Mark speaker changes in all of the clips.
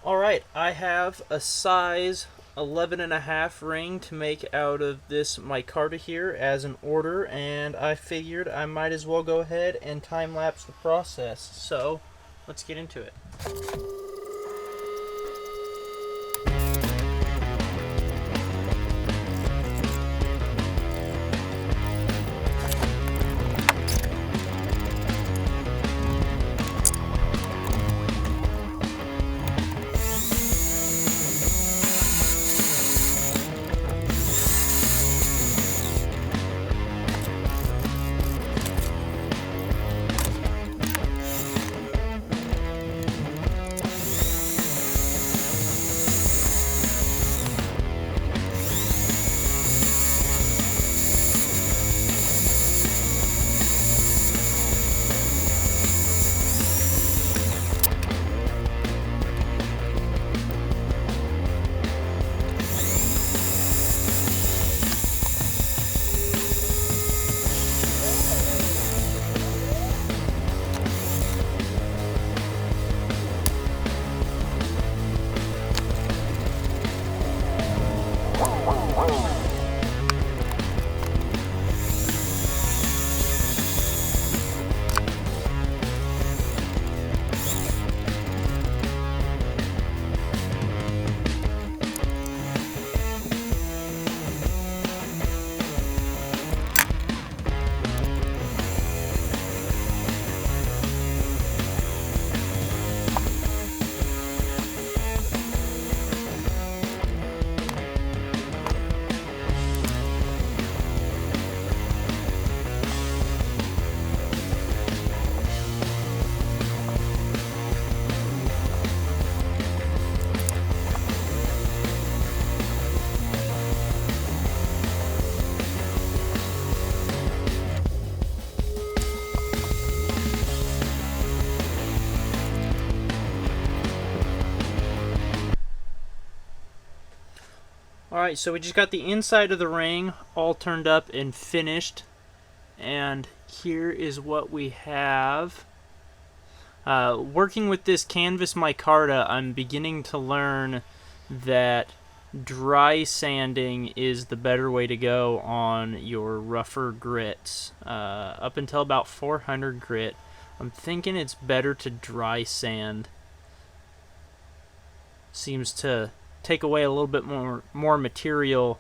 Speaker 1: Alright, I have a size 11.5 ring to make out of this micarta here as an order, and I figured I might as well go ahead and time-lapse the process. So, let's get into it. Alright, so we just got the inside of the ring all turned up and finished, and here is what we have. Working with this canvas micarta, I'm beginning to learn that dry sanding is the better way to go on your rougher grits. Up until about 400 grit, I'm thinking it's better to dry sand. Seems to take away a little bit more material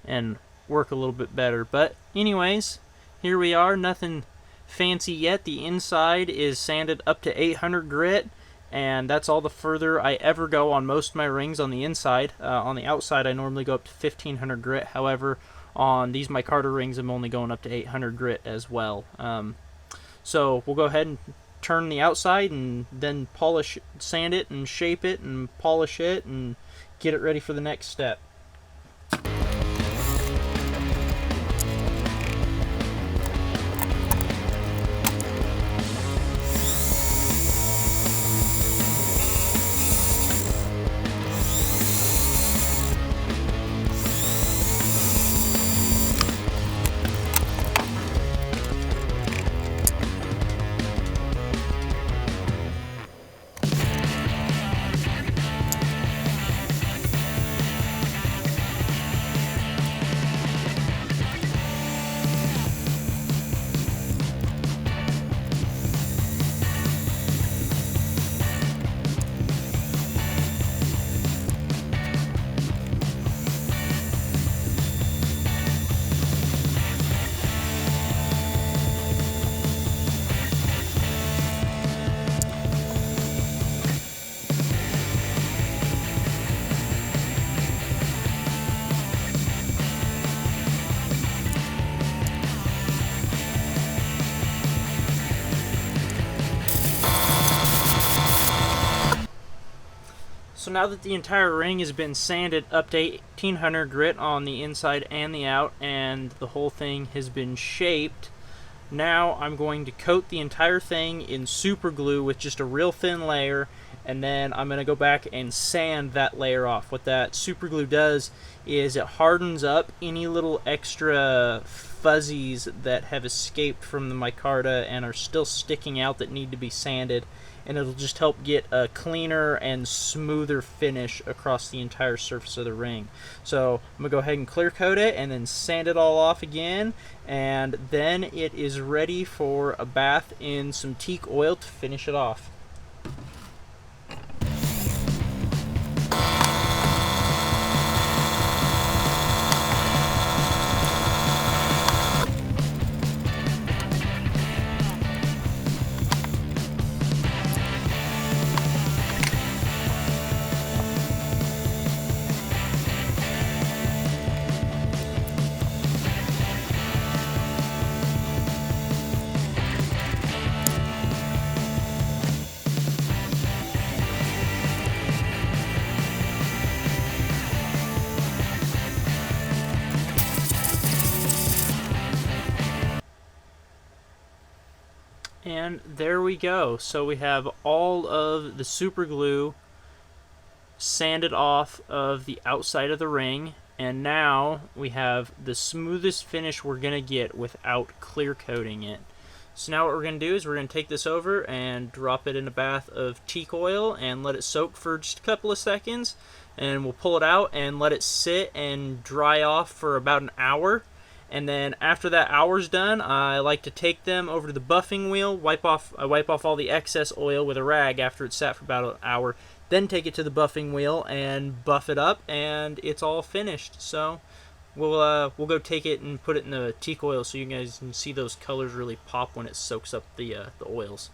Speaker 1: and work a little bit better. But anyways, here we are. Nothing fancy yet. The inside is sanded up to 800 grit, and that's all the further I ever go on most of my rings on the inside. On the outside I normally go up to 1500 grit. However, on these micarta rings I'm only going up to 800 grit as well. So we'll go ahead and turn the outside and then polish, sand it and shape it and polish it and get it ready for the next step. So now that the entire ring has been sanded up to 1800 grit on the inside and the out, and the whole thing has been shaped, now I'm going to coat the entire thing in super glue with just a real thin layer, and then I'm going to go back and sand that layer off. What that super glue does is it hardens up any little extra fuzzies that have escaped from the micarta and are still sticking out that need to be sanded, and it'll just help get a cleaner and smoother finish across the entire surface of the ring. So I'm going to go ahead and clear coat it and then sand it all off again, and then it is ready for a bath in some teak oil to finish it off. And there we go. So we have all of the super glue sanded off of the outside of the ring, and now we have the smoothest finish we're going to get without clear coating it. So now what we're going to do is we're going to take this over and drop it in a bath of teak oil and let it soak for just a couple of seconds, and we'll pull it out and let it sit and dry off for about an hour. And then after that hour's done, I like to take them over to the buffing wheel, I wipe off all the excess oil with a rag after it's sat for about an hour, then take it to the buffing wheel and buff it up, and it's all finished. So we'll go take it and put it in the teak oil so you guys can see those colors really pop when it soaks up the oils.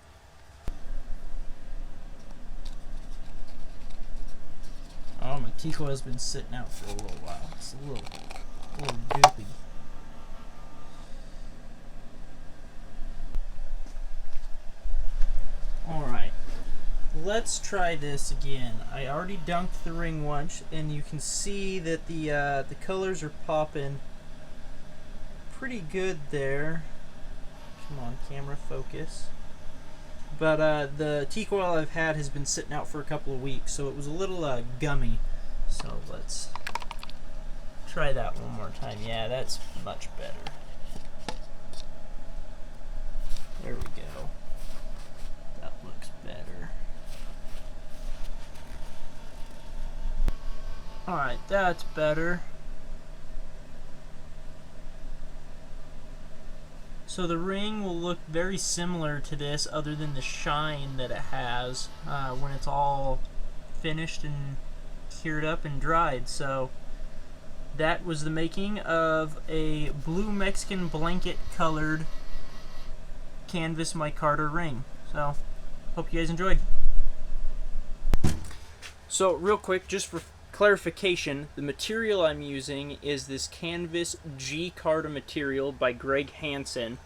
Speaker 1: Oh, my teak oil's been sitting out for a little while. It's a little goopy. Alright, let's try this again. I already dunked the ring once, and you can see that the colors are popping pretty good there. Come on, camera, focus. But the teak oil I've had has been sitting out for a couple of weeks, so it was a little gummy. So let's try that one more time. Yeah, that's much better. There we go. That looks better. Alright, that's better. So the ring will look very similar to this, other than the shine that it has when it's all finished and cured up and dried. So that was the making of a blue Mexican blanket colored canvas micarta ring. So hope you guys enjoyed. So real quick, just for clarification, the material I'm using is this canvas G-Carta material by Greg Hansen.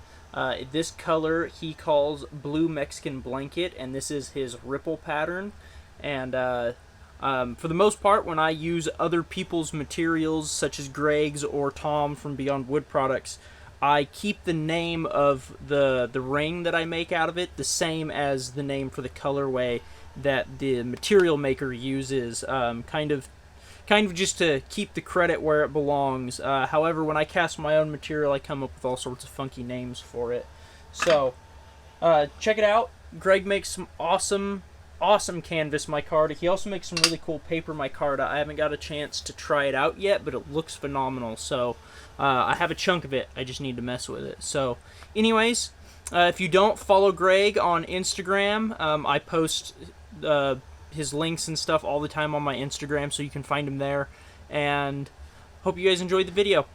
Speaker 1: This color he calls blue Mexican blanket, and this is his ripple pattern. And for the most part, when I use other people's materials, such as Greg's or Tom from Beyond Wood Products, I keep the name of the ring that I make out of it the same as the name for the colorway that the material maker uses, kind of just to keep the credit where it belongs. However, when I cast my own material, I come up with all sorts of funky names for it. So check it out. Greg makes some awesome canvas micarta. He also makes some really cool paper micarta. I haven't got a chance to try it out yet, but it looks phenomenal. So I have a chunk of it. I just need to mess with it. So anyways, if you don't follow Greg on Instagram, I post his links and stuff all the time on my Instagram, so you can find him there. And hope you guys enjoyed the video.